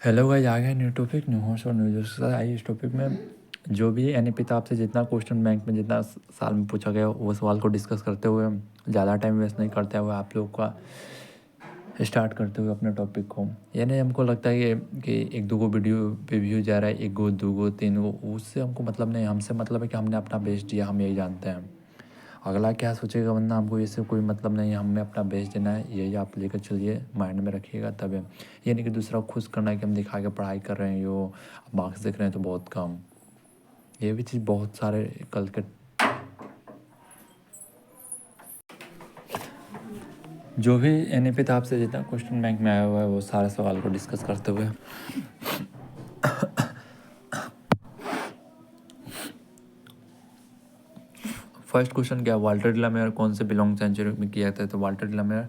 Hello guys, आ गया new topic, new horse और new जोश। आइए इस टॉपिक में जो भी NEP आपसे जितना क्वेश्चन बैंक में जितना साल में पूछा गया वो सवाल को डिस्कस करते हुए ज़्यादा टाइम वेस्ट नहीं करते हुए आप लोग का स्टार्ट करते हुए अपने टॉपिक को। यानी हमको लगता है कि एक दो गो वीडियो पे व्यू जा रहा है, एक गो दो गो तीन गो, उससे हमको मतलब नहीं। हमसे मतलब है कि हमने अपना बेस्ट दिया, हम यही जानते हैं। अगला क्या सोचेगा वरना हमको इससे कोई मतलब नहीं है। हमें अपना बेस्ट देना है, यही आप लेकर चलिए, माइंड में रखिएगा। तब ये नहीं कि दूसरा को खुश करना है कि हम दिखा के पढ़ाई कर रहे हैं, यो मार्क्स देख रहे हैं तो बहुत कम। ये भी चीज़ बहुत सारे कल के जो भी NEP था आपसे जितना क्वेश्चन बैंक में आया हुआ है वो सारे सवाल को डिस्कस करते हुए फर्स्ट क्वेश्चन क्या, वाल्टर डिलामेयर कौन से बिलोंग सेंचुरी में किया था? तो वाल्टर डिलामेयर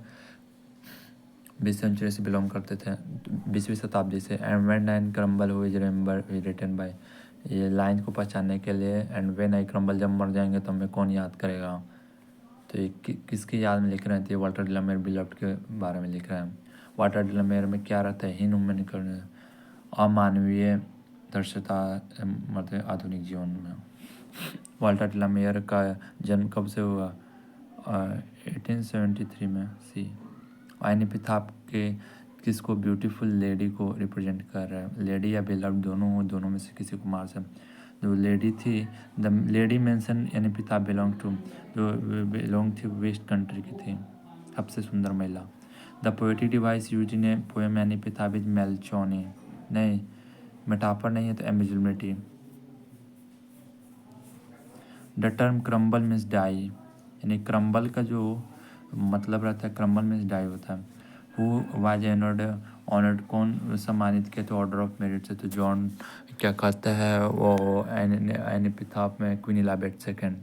20 सेंचुरी से बिलोंग करते थे, 20वीं शताब्दी से। एंड व्हेन एंड क्रम्बल हुई रिमेंबर रिटन बाय, ये लाइन को पहचानने के लिए। एंड व्हेन आई क्रम्बल, जब मर जाएंगे तो हमें कौन याद करेगा? तो ये किसकी याद में लिख रहे हैं? तो ये वाल्टर डिलामेयर बिलफ्ड के बारे में लिख रहे हैं। वाल्टर डिलामेयर में क्या रहता है? हीन में निकल अमानवीय दृश्यता मतलब आधुनिक जीवन में। वाल्टर डिलामेयर का जन्म कब से हुआ? 1873 में। सी NEP था आपके किसको ब्यूटीफुल लेडी को रिप्रेजेंट कर रहा है? लेडी या बिलव्ड दोनों हो, दोनों में से किसी को मार सकते। जो लेडी थी, द लेडी मेंशन NEP था बिलोंग टू, जो बिलोंग थी वेस्ट कंट्री की थी, सबसे सुंदर महिला। The poetic device use in a poem NEP था विद मेलचोनी, नहीं मेटाफर नहीं है तो ambiguity. The term crumble means die, यानी क्रम्बल का जो मतलब रहता है, क्रम्बल मीन्स डाई होता है। हु वाज ऑनर्ड कौन सम्मानित किया? तो ऑर्डर ऑफ मेरिट से। तो जॉन क्या कहता है वो NEP था में क्वीन एलिजाबेथ सेकेंड,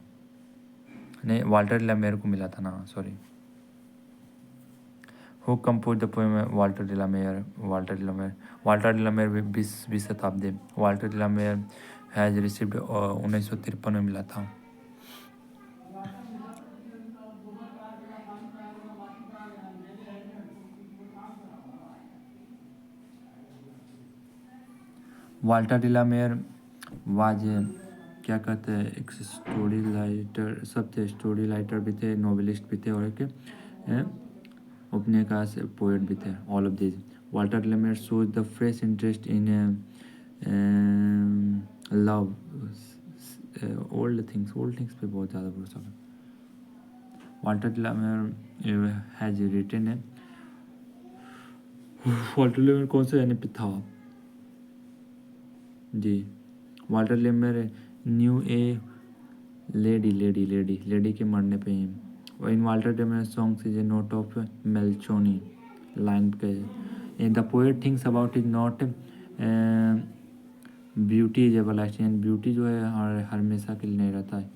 नहीं वाल्टर डिलामेयर को मिला था ना, sorry. Who compose the poem? Walter de la Mare. Walter de la Mare 20वीं शताब्दी। वाल्टर डिलामेयर हैज रिसीव्ड 1953 में मिला था। वाल्टर डिलामेयर वाज क्या कहते हैं, एक स्टोरी राइटर, सब थे, स्टोरी राइटर भी थे, नोवेलिस्ट भी थे और एक उपन्यासकार से पोएट भी थे, all of this. Walter de la Mare shows the fresh interest in love, old things पे बहुत ज़्यादा भरोसा है। वाल्टर डिलामेयर हैज रिटन है। वाल्टर डिलामेयर कौन सा NEP था जी? Walter de la Mare new a lady के मरने पे ही। In Walter de la Mare songs is a note of melancholy, line के। The poet thinks about is not beauty is everlasting, beauty जो है हमेशा के लिए नहीं रहता है।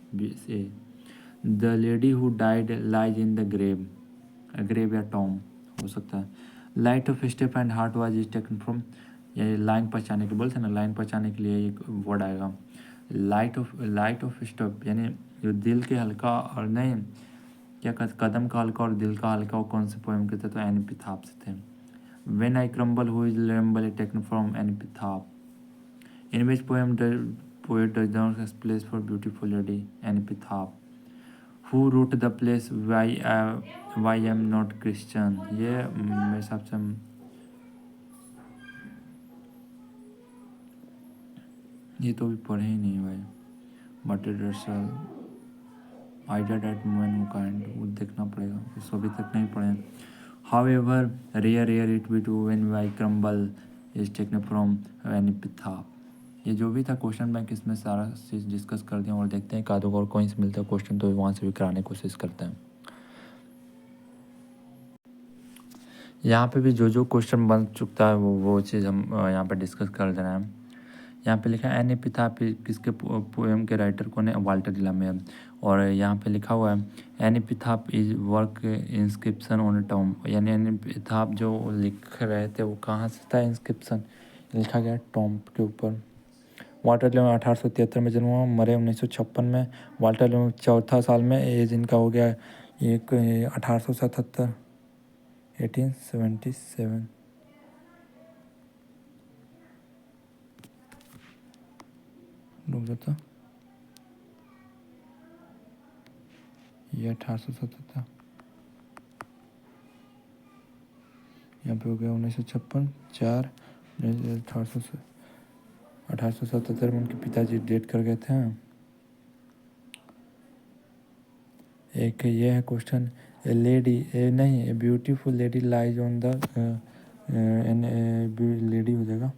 The lady who died lies in the grave, grave या टॉम हो सकता है। Light of step and heart was is taken from, ये लाइन पहचाने के बोलते हैं ना, लाइन पहचाने के लिए एक वर्ड आएगा लाइट ऑफ स्टेप, यानी जो दिल के हल्का और नहीं क्या कहते, कदम का हल्का और दिल का हल्का, वो कौन से पोएम के थे? तो NEP थाप से थे। When I crumble who is ramble taken from NEP थाप। In which poem poet does not place for beautiful lady? NEP थाप। Who wrote the place why am not Christian, ये मेरे हिसाब से ये तो भी पढ़े ही नहीं भाई। But idea that man who kind, वो देखना पड़ेगा, उसको अभी तक नहीं पढ़े। However rare it be to when why crumble is taken from NEP थाप। ये जो भी था क्वेश्चन बैंक, इसमें सारा चीज़ डिस्कस कर दिया और देखते हैं कादों और कहीं से मिलता है क्वेश्चन तो वहाँ से भी कराने की कोशिश करते हैं। यहाँ पे भी जो क्वेश्चन बन चुका है वो चीज़ हम यहाँ पे डिस्कस कर दे रहे हैं। यहाँ पे लिखा है NEP थाप किसके पोएम के राइटर कौन है? वाल्टर डिलामेयर। और यहाँ पे लिखा हुआ है NEP थाप is work inscription on Tom, यानी NEP थाप जो लिख रहे थे वो कहाँ से था? इंस्क्रिप्शन लिखा गया टॉम के ऊपर। वाल्टर डिलामेयर 1873 में जन्म हुआ, मरे 1956 में। वाल्टर डिलामेयर चौथा साल में, एज इनका हो गया एक 1877, 1877। गया था, ये 1870 था, यहाँ पे हो गया 1956, 4 1877 में उनके पिताजी डेथ कर गए थे। एक ये है क्वेश्चन, ए लेडी नहीं, a beautiful lady lies on the lady हो जाएगा।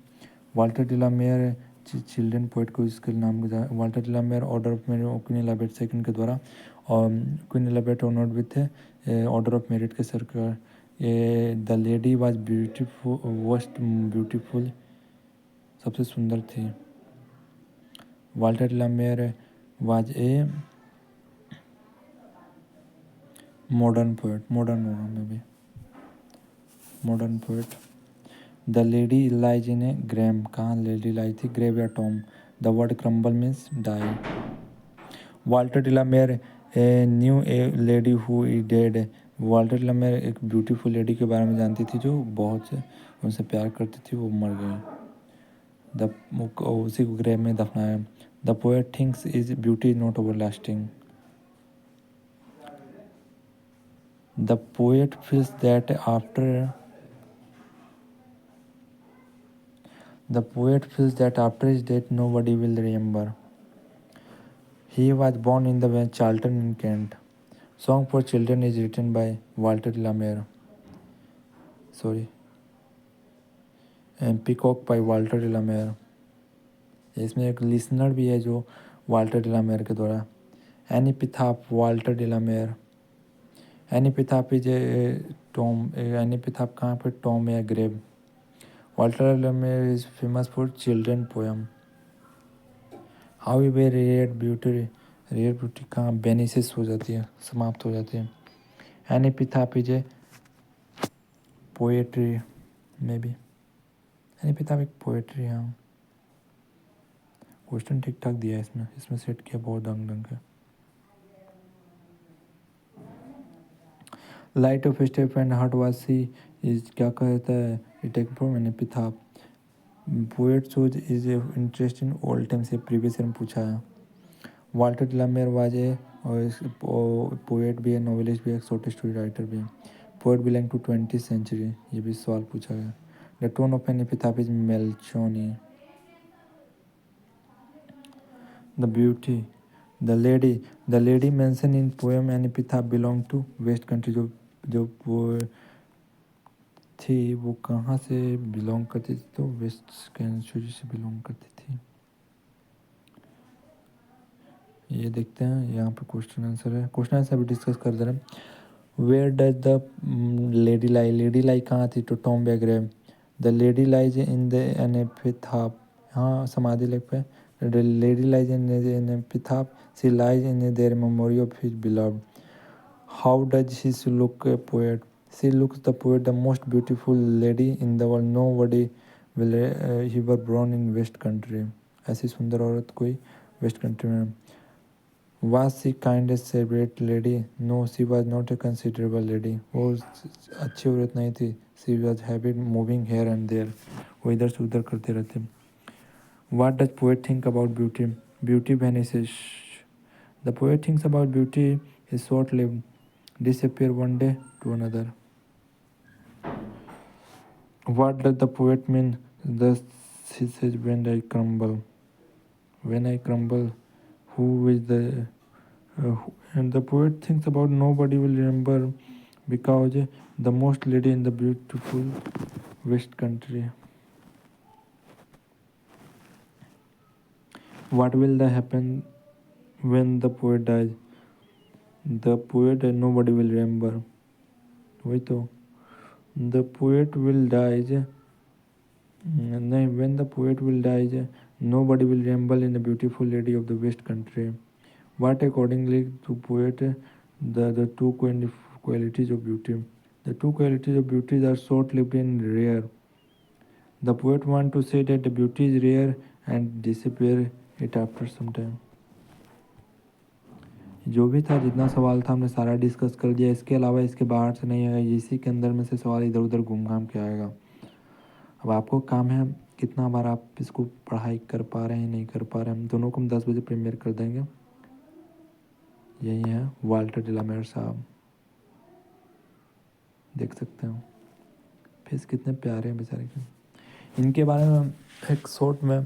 वाल्टर डिलामेयर चिल्ड्रन पोइट को इसके नाम के Walter de la Mare order of merit Queen Elizabeth second के द्वारा, और Queen Elizabeth honoured with order of merit के सरकार। ये the lady was beautiful, most beautiful, सबसे सुंदर थी। Walter de la Mare was a modern poet, modern होगा में भी modern poet. The lady lies in a grave, कहाँ लेडी लाई थी, ग्रेव या tomb. The word crumble means die. Walter de la Mare a new a lady who is dead, Walter डिलामेयर एक beautiful lady के बारे में जानती थी जो बहुत से उनसे प्यार करती थी, वो मर गई, उसी को ग्रेव में दफनाया। The poet thinks is beauty not over lasting, the poet feels that after his death nobody will remember. He was born in the Charlton in Kent. Song for Children is written by Walter Delamere. Peacock by Walter Delamere. इसमें एक listener भी है जो Walter de la Mare के द्वारा। An epitaph Walter de la Mare. An epitaph is tomb, an epitaph कहाँ पे, tomb या grave. Walter de la Mare is famous for children poem. However rare beauty कहाँ बेनिसिस हो जाती है, समाप्त हो जाती है। एनिपिथाप इज ए पोएट्री में भी, एनिपिथाप एक पोएट्री है। क्वेश्चन ठीक ठाक दिया है इसमें सेट किया बहुत ढंग का। Light of step and heart was she is क्या कहता है, it take from an epitaph. Poet shows his interest in old times, से प्रीवियस ईयर में पूछा है। Walter de la Mare was a poet भी है, नॉवेलिस्ट भी है, शॉर्ट स्टोरी राइटर भी है। Poet belong to 20th century, ये भी सवाल पूछा गया। The tone of an epitaph is melancholy. The beauty, the lady mention in poem an epitaph belong to west country, जो थी वो कहाँ से बिलोंग करती थी, तो वेस्ट कंट्री से बिलोंग करती थी। ये देखते हैं यहाँ पे क्वेश्चन आंसर है, क्वेश्चन आंसर भी डिस्कस कर दे रहे हैं। Where does the lady lie कहाँ थी, तो टॉम या grave. The lady lies in the an epitaph, हाँ समाधि लेख पे। The lady lies in an epitaph, she lies in their memory of his beloved. How does she look a poet, she looks the poet the most beautiful lady in the world, nobody will he were born in waste country, ऐसी सुंदर औरत कोई waste country में। Was she kind a separate lady? No, she was not a considerable lady. वो अच्छी औरत नहीं थी। She was habit moving here and there. वो इधर से उधर करते रहते। What does poet think about beauty? Beauty vanishes. The poet thinks about beauty is short-lived, disappear one day to another. What does the poet mean? Thus he says, when I crumble. When I crumble, who is the and the poet thinks about nobody will remember because the most lady in the beautiful west country. What will the happen when the poet dies? The poet and nobody will remember. Wait, the poet will die. When the poet will die, nobody will remember in the beautiful lady of the west country. What accordingly to poet the two qualities of beauty. The two qualities of beauty are short-lived and rare. The poet want to say that the beauty is rare and disappear it after some time. जो भी था, जितना सवाल था हमने सारा discuss कर दिया। इसके अलावा इसके बाहर से नहीं आएगा, इसी के अंदर में से सवाल इधर उधर घूम घाम के आएगा। अब आपको काम है कितना बार आप इसको पढ़ाई कर पा रहे हैं नहीं कर पा रहे हैं। हम दोनों को हम 10 बजे प्रीमियर कर देंगे। यही है वाल्टर डिलामेयर साहब, देख सकते हो फेस कितने प्यारे हैं बेचारे के। इनके बारे में एक शॉर्ट में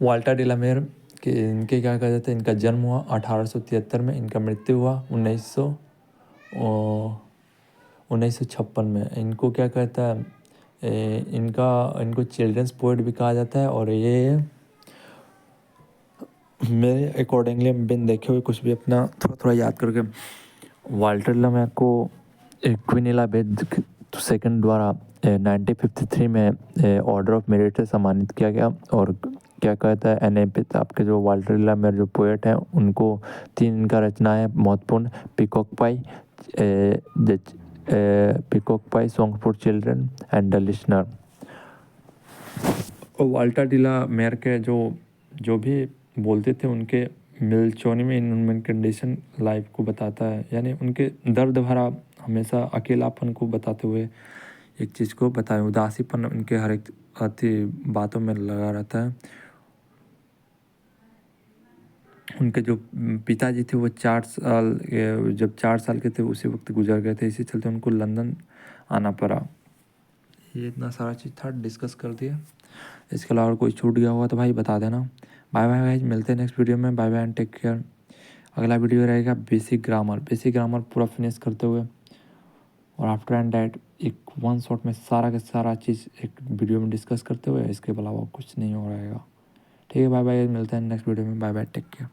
वाल्टर डिलामेयर के इनके क्या कहा जाता है, इनका जन्म हुआ 1873 में, इनका मृत्यु हुआ 1956 में। इनको क्या कहता है इनको चिल्ड्रंस पोएट भी कहा जाता है। और ये मेरे अकॉर्डिंगली बिन देखे हुए कुछ भी अपना थोड़ा थोड़ा याद करके, वाल्टर डिलामेयर को क्वीन एलिजाबेथ सेकंड द्वारा 1953 में ऑर्डर ऑफ मेरिट से सम्मानित किया गया। और क्या कहता है एनेपित आपके जो वाल्टर डिलामेयर जो पोएट हैं उनको 3 इनका रचनाएं महत्वपूर्ण, peacock pi, song for children and the listener. और वाल्टर डिलामेयर के जो भी बोलते थे उनके मिल्चोनी में ह्यूमन कंडीशन लाइफ को बताता है, यानी उनके दर्द भरा हमेशा अकेलापन को बताते हुए एक चीज़ को बताए, उदासीपन उनके हर एक बातों में लगा रहता है। उनके जो पिताजी थे वो 4 साल के थे उसी वक्त गुजर गए थे, इसी चलते उनको लंदन आना पड़ा। ये इतना सारा चीज़ था डिस्कस कर दिया। इसके अलावा कोई छूट गया होगा तो भाई बता देना। बाय बाय गाइस, मिलते हैं नेक्स्ट वीडियो में। Bye bye and take care. अगला वीडियो रहेगा बेसिक ग्रामर पूरा फिनिश करते हुए, और आफ्टर एंड डैट एक वन शॉट में सारा का सारा चीज़ एक वीडियो में डिस्कस करते हुए, इसके अलावा कुछ नहीं हो रहेगा। ठीक है, बाय बाय, मिलते हैं नेक्स्ट वीडियो में। Bye bye, take care.